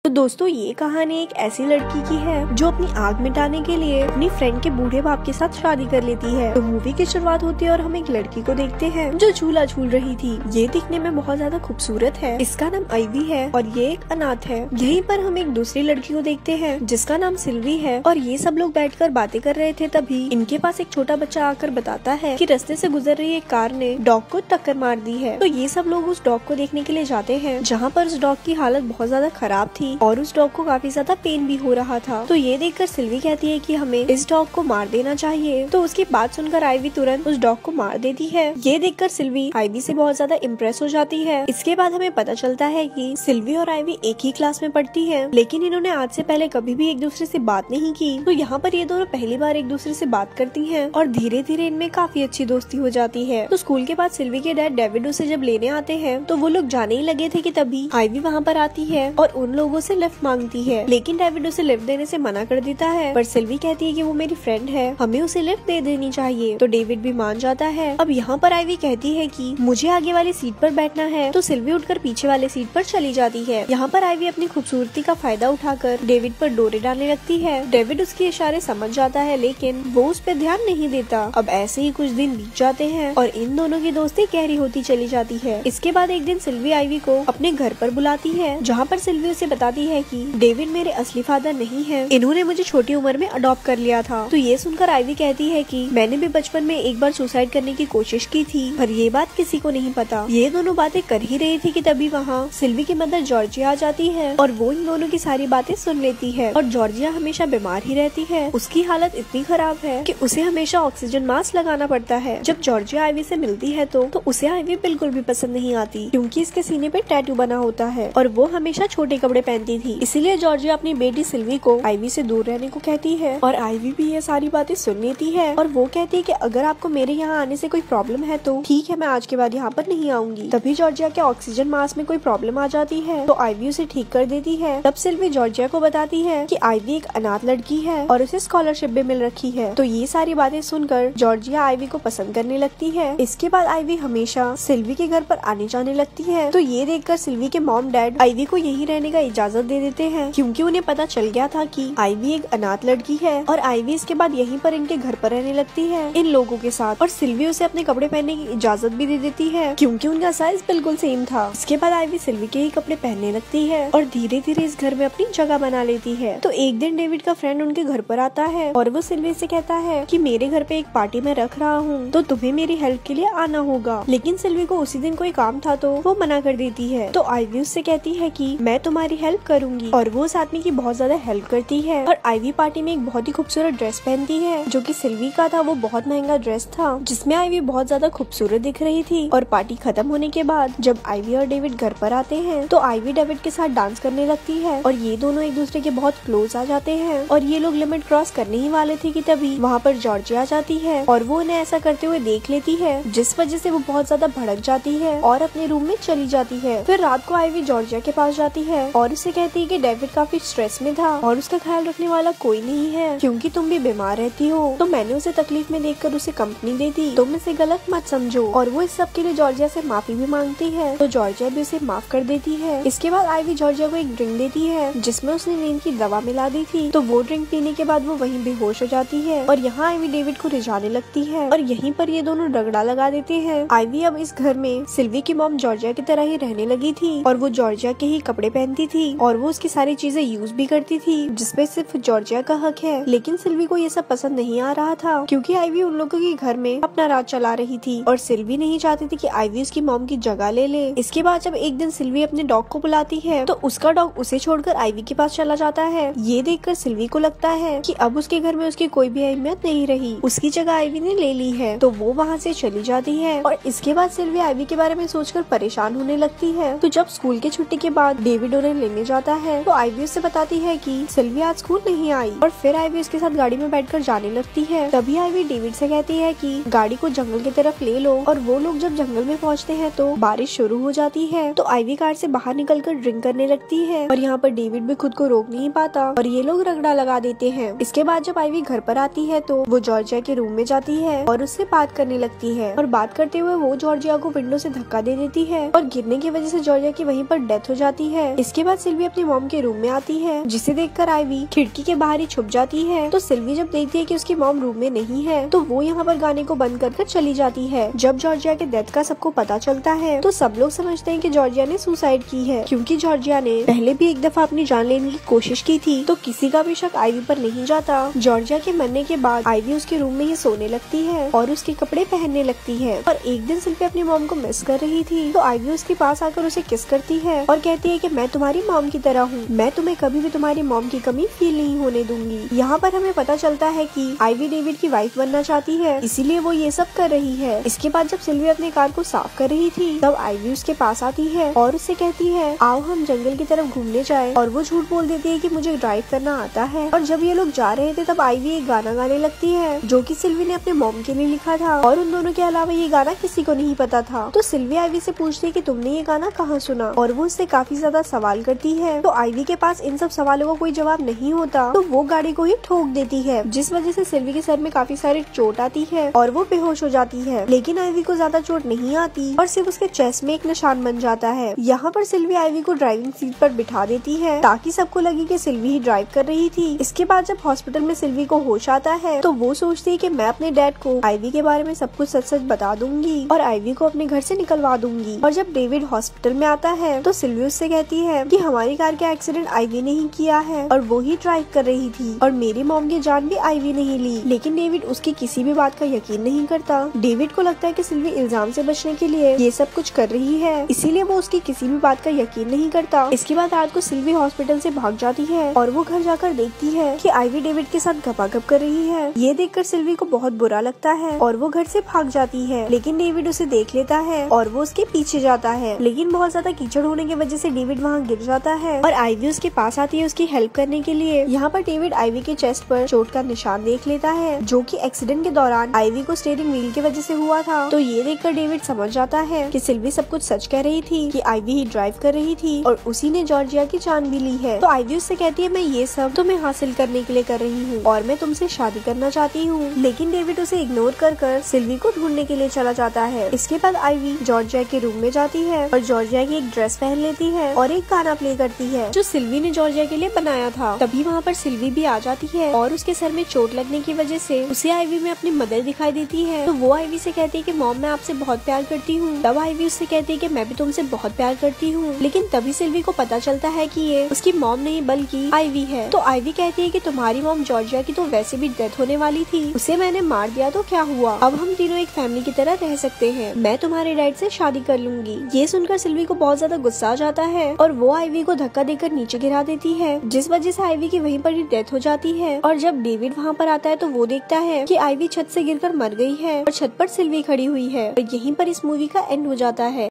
तो दोस्तों ये कहानी एक ऐसी लड़की की है जो अपनी आग मिटाने के लिए अपनी फ्रेंड के बूढ़े बाप के साथ शादी कर लेती है। तो मूवी की शुरुआत होती है और हम एक लड़की को देखते हैं जो झूला झूल रही थी। ये दिखने में बहुत ज्यादा खूबसूरत है। इसका नाम आइवी है और ये एक अनाथ है। यहीं पर हम एक दूसरी लड़की को देखते हैं जिसका नाम सिल्वी है और ये सब लोग बैठकर बातें कर रहे थे। तभी इनके पास एक छोटा बच्चा आकर बताता है कि रास्ते से गुजर रही एक कार ने डॉग को टक्कर मार दी है। तो ये सब लोग उस डॉग को देखने के लिए जाते हैं जहाँ पर उस डॉग की हालत बहुत ज्यादा खराब थी और उस डॉग को काफी ज्यादा पेन भी हो रहा था। तो ये देखकर सिल्वी कहती है कि हमें इस डॉग को मार देना चाहिए। तो उसकी बात सुनकर आइवी तुरंत उस डॉग को मार देती है। ये देखकर सिल्वी आइवी से बहुत ज्यादा इम्प्रेस हो जाती है। इसके बाद हमें पता चलता है कि सिल्वी और आइवी एक ही क्लास में पढ़ती है, लेकिन इन्होंने आज से पहले कभी भी एक दूसरे से बात नहीं की। तो यहाँ पर ये दोनों पहली बार एक दूसरे से बात करती हैं और धीरे धीरे इनमें काफी अच्छी दोस्ती हो जाती है। तो स्कूल के बाद सिल्वी के डैड डेविड उसे जब लेने आते हैं तो वो लोग जाने ही लगे थे कि तभी आइवी वहाँ पर आती है और उन लोगों से लिफ्ट मांगती है, लेकिन डेविड उसे लिफ्ट देने से मना कर देता है। पर सिल्वी कहती है कि वो मेरी फ्रेंड है, हमें उसे लिफ्ट दे देनी चाहिए। तो डेविड भी मान जाता है। अब यहाँ पर आइवी कहती है कि मुझे आगे वाली सीट पर बैठना है। तो सिल्वी उठकर पीछे वाले सीट पर चली जाती है। यहाँ पर आइवी अपनी खूबसूरती का फायदा उठाकर डेविड पर डोरे डालने लगती है। डेविड उसके इशारे समझ जाता है, लेकिन वो उस पर ध्यान नहीं देता। अब ऐसे ही कुछ दिन बीत जाते हैं और इन दोनों की दोस्ती गहरी होती चली जाती है। इसके बाद एक दिन सिल्वी आइवी को अपने घर पर बुलाती है, जहाँ पर सिल्वी उसे बताती है कि डेविड मेरे असली फादर नहीं है, इन्होंने मुझे छोटी उम्र में अडॉप्ट कर लिया था। तो ये सुनकर आइवी कहती है कि मैंने भी बचपन में एक बार सुसाइड करने की कोशिश की थी, पर ये बात किसी को नहीं पता। ये दोनों बातें कर ही रही थी कि तभी वहाँ सिल्वी की मदर जॉर्जिया आ जाती है और वो इन दोनों की सारी बातें सुन लेती है। और जॉर्जिया हमेशा बीमार ही रहती है। उसकी हालत इतनी खराब है कि उसे हमेशा ऑक्सीजन मास्क लगाना पड़ता है। जब जॉर्जिया आइवी से मिलती है तो उसे आइवी बिल्कुल भी पसंद नहीं आती, क्योंकि इसके सीने पे टैटू बना होता है और वो हमेशा छोटे कपड़े पहनती थी। इसीलिए जॉर्जिया अपनी बेटी सिल्वी को आइवी से दूर रहने को कहती है और आइवी भी ये सारी बातें सुन लेती है और वो कहती है कि अगर आपको मेरे यहाँ आने से कोई प्रॉब्लम है तो ठीक है, मैं आज के बाद यहाँ पर नहीं आऊंगी। तभी जॉर्जिया के ऑक्सीजन मास्क में कोई प्रॉब्लम आ जाती है तो आइवी उसे ठीक कर देती है। तब सिल्वी जॉर्जिया को बताती है कि आइवी एक अनाथ लड़की है और उसे स्कॉलरशिप भी मिल रखी है। तो ये सारी बातें सुनकर जॉर्जिया आइवी को पसंद करने लगती है। इसके बाद आइवी हमेशा सिल्वी के घर पर आने जाने लगती है। तो ये देखकर सिल्वी के मॉम डैड आइवी को यहीं रहने का इजाजत दे देते हैं, क्योंकि उन्हें पता चल गया था कि आइवी एक अनाथ लड़की है। और आइवी इसके बाद यहीं पर इनके घर पर रहने लगती है इन लोगों के साथ। और सिल्वी उसे अपने कपड़े पहनने की इजाजत भी दे देती है, क्योंकि उनका साइज बिल्कुल सेम था। इसके बाद आइवी सिल्वी के ही कपड़े पहनने लगती है और धीरे धीरे इस घर में अपनी जगह बना लेती है। तो एक दिन डेविड का फ्रेंड उनके घर पर आता है और वो सिल्वी से कहता है कि मेरे घर पे एक पार्टी में रख रहा हूँ, तो तुम्हें मेरी हेल्प के लिए आना होगा। लेकिन सिल्वी को उसी दिन कोई काम था तो वो मना कर देती है। तो आइवी उससे कहती है कि मैं तुम्हारी हेल्प करूंगी और वो उस आदमी की बहुत ज्यादा हेल्प करती है। और आइवी पार्टी में एक बहुत ही खूबसूरत ड्रेस पहनती है जो कि सिल्वी का था। वो बहुत महंगा ड्रेस था जिसमें आइवी बहुत ज्यादा खूबसूरत दिख रही थी। और पार्टी खत्म होने के बाद जब आइवी और डेविड घर पर आते हैं तो आइवी डेविड के साथ डांस करने लगती है और ये दोनों एक दूसरे के बहुत क्लोज आ जाते हैं। और ये लोग लिमिट क्रॉस करने ही वाले थे कि तभी वहाँ पर जॉर्जिया आ जाती है और वो उन्हें ऐसा करते हुए देख लेती है, जिस वजह से वो बहुत ज्यादा भड़क जाती है और अपने रूम में चली जाती है। फिर रात को आइवी जॉर्जिया के पास जाती है और उसे कहती है कि डेविड काफी स्ट्रेस में था और उसका ख्याल रखने वाला कोई नहीं है, क्योंकि तुम भी बीमार रहती हो। तो मैंने उसे तकलीफ में देखकर उसे कंपनी दे दी, तुम इसे गलत मत समझो। और वो इस सब के लिए जॉर्जिया से माफी भी मांगती है, तो जॉर्जिया भी उसे माफ कर देती है। इसके बाद आइवी जॉर्जिया को एक ड्रिंक देती है जिसमें उसने नींद की दवा मिला दी थी। तो वो ड्रिंक पीने के बाद वो वहीं बेहोश हो जाती है और यहाँ आइवी डेविड को रिझाने लगती है और यहीं पर ये दोनों रगड़ा लगा देते हैं। आइवी अब इस घर में सिल्वी की मॉम जॉर्जिया की तरह ही रहने लगी थी और वो जॉर्जिया के ही कपड़े पहनती थी और वो उसकी सारी चीजें यूज भी करती थी, जिसपे सिर्फ जॉर्जिया का हक है। लेकिन सिल्वी को ये सब पसंद नहीं आ रहा था, क्योंकि आइवी उन लोगों के घर में अपना राज चला रही थी और सिल्वी नहीं चाहती थी कि आइवी उसकी मॉम की जगह ले ले। इसके बाद जब एक दिन सिल्वी अपने डॉग को बुलाती है तो उसका डॉग उसे छोड़कर आइवी के पास चला जाता है। ये देखकर सिल्वी को लगता है कि अब उसके घर में उसकी कोई भी अहमियत नहीं रही, उसकी जगह आइवी ने ले ली है। तो वो वहाँ से चली जाती है और इसके बाद सिल्वी आइवी के बारे में सोचकर परेशान होने लगती है। तो जब स्कूल के छुट्टी के बाद डेविड उन्हें लेने जाता है तो आइवी उससे बताती है कि सिल्वी आज स्कूल नहीं आई और फिर आइवी उसके साथ गाड़ी में बैठकर जाने लगती है। तभी आइवी डेविड से कहती है कि गाड़ी को जंगल की तरफ ले लो। और वो लोग जब जंगल में पहुँचते हैं तो बारिश शुरू हो जाती है। तो आइवी कार से बाहर निकलकर ड्रिंक करने लगती है और यहाँ पर डेविड भी खुद को रोक नहीं पाता और ये लोग रगड़ा लगा देते हैं। इसके बाद जब आइवी घर पर आती है तो वो जॉर्जिया के रूम में जाती है और उससे बात करने लगती है और बात करते हुए वो जॉर्जिया को विंडो से धक्का दे देती है और गिरने की वजह से जॉर्जिया की वहीं पर डेथ हो जाती है। इसके बाद सिल्वी अपनी मॉम के रूम में आती है, जिसे देखकर आइवी खिड़की के बाहर ही छुप जाती है। तो सिल्वी जब देखती है कि उसकी मॉम रूम में नहीं है, तो वो यहाँ पर गाने को बंद कर चली जाती है। जब जॉर्जिया के डेथ का सबको पता चलता है, तो सब लोग समझते हैं कि जॉर्जिया ने सुसाइड की है, क्योंकि जॉर्जिया ने पहले भी एक दफा अपनी जान लेने की कोशिश की थी। तो किसी का भी शक आइवी पर नहीं जाता। जॉर्जिया के मरने के बाद आइवी उसके रूम में ही सोने लगती है और उसके कपड़े पहनने लगती है। और एक दिन सिल्वी अपनी मॉम को मिस कर रही थी, तो आइवी उसके पास आकर उसे किस करती है और कहती है कि मैं तुम्हारी मॉम की तरह हूँ, मैं तुम्हें कभी भी तुम्हारी मॉम की कमी फील नहीं होने दूंगी। यहाँ पर हमें पता चलता है कि आइवी डेविड की वाइफ बनना चाहती है, इसीलिए वो ये सब कर रही है। इसके बाद जब सिल्वी अपनी कार को साफ कर रही थी, तब आइवी उसके पास आती है और उससे कहती है आओ हम जंगल की तरफ घूमने जाएं। और वो झूठ बोल देती है कि मुझे ड्राइव करना आता है। और जब ये लोग जा रहे थे, तब आइवी एक गाना गाने लगती है, जो कि सिल्वी ने अपने मॉम के लिए लिखा था और उन दोनों के अलावा ये गाना किसी को नहीं पता था। तो सिल्वी आइवी से पूछती है कि तुमने ये गाना कहाँ सुना, और वो उससे काफी ज्यादा सवाल करती है। तो आइवी के पास इन सब सवालों का कोई जवाब नहीं होता, तो वो गाड़ी को ही ठोक देती है, जिस वजह से सिल्वी के सर में काफी सारी चोट आती है और वो बेहोश हो जाती है। लेकिन आइवी को ज्यादा चोट नहीं आती और सिर्फ उसके चेस्ट में एक निशान बन जाता है। यहाँ पर सिल्वी आइवी को ड्राइविंग सीट पर बिठा देती है, ताकि सबको लगे कि सिल्वी ही ड्राइव कर रही थी। इसके बाद जब हॉस्पिटल में सिल्वी को होश आता है, तो वो सोचती है कि मैं अपने डैड को आइवी के बारे में सब कुछ सच सच बता दूंगी और आइवी को अपने घर से निकलवा दूंगी। और जब डेविड हॉस्पिटल में आता है, तो सिल्वी उससे कहती है कि हमारी कार का एक्सीडेंट आइवी ने ही किया है और वो ही ड्राइव कर रही थी और मेरी मॉम की जान भी आइवी नहीं ली। लेकिन डेविड उसकी किसी भी बात का यकीन नहीं करता। डेविड को लगता है कि सिल्वी इल्जाम से बचने के लिए ये सब कुछ कर रही है, इसीलिए वो उसकी किसी भी बात का यकीन नहीं करता। इसके बाद रात को सिल्वी हॉस्पिटल से भाग जाती है और वो घर जाकर देखती है कि आइवी डेविड के साथ गपागप कर रही है। ये देखकर सिल्वी को बहुत बुरा लगता है और वो घर से भाग जाती है। लेकिन डेविड उसे देख लेता है और वो उसके पीछे जाता है। लेकिन बहुत ज्यादा कीचड़ होने की वजह से डेविड वहाँ गिर जाता है और आइवी उसके पास आती है उसकी हेल्प करने के लिए। यहाँ पर डेविड आइवी के चेस्ट पर चोट का निशान देख लेता है, जो कि एक्सीडेंट के दौरान आइवी को स्टीयरिंग व्हील की वजह से हुआ था। तो ये देखकर डेविड समझ जाता है कि सिल्वी सब कुछ सच कह रही थी, कि आइवी ही ड्राइव कर रही थी और उसी ने जॉर्जिया की जान भी ली है। तो आइवी उससे कहती है मैं ये सब तुम्हें हासिल करने के लिए कर रही हूँ और मैं तुमसे शादी करना चाहती हूँ। लेकिन डेविड उसे इग्नोर कर सिल्वी को ढूंढने के लिए चला जाता है। इसके बाद आइवी जॉर्जिया के रूम में जाती है और जॉर्जिया की एक ड्रेस पहन लेती है और एक गाना प्ले करती है, जो सिल्वी ने जॉर्जिया के लिए बनाया था। तभी वहाँ पर सिल्वी भी आ जाती है और उसके सर में चोट लगने की वजह से उसे आइवी में अपनी मदर दिखाई देती है। तो वो आइवी से कहती है कि मॉम मैं आपसे बहुत प्यार करती हूँ। तब आइवी उससे कहती है कि मैं भी तुमसे बहुत प्यार करती हूँ। लेकिन तभी सिल्वी को पता चलता है कि ये उसकी मॉम नहीं बल्कि आइवी है। तो आइवी कहती है कि तुम्हारी मॉम जॉर्जिया की तो वैसे भी डेथ होने वाली थी, उसे मैंने मार दिया तो क्या हुआ, अब हम तीनों एक फैमिली की तरह रह सकते हैं, मैं तुम्हारे डैड से शादी कर लूंगी। ये सुनकर सिल्वी को बहुत ज्यादा गुस्सा आ जाता है और वो आइवी को धक्का देकर नीचे गिरा देती है, जिस वजह से आइवी की वहीं पर ही डेथ हो जाती है। और जब डेविड वहाँ पर आता है, तो वो देखता है कि आइवी छत से गिरकर मर गई है और छत पर सिल्वी खड़ी हुई है। और यहीं पर इस मूवी का एंड हो जाता है।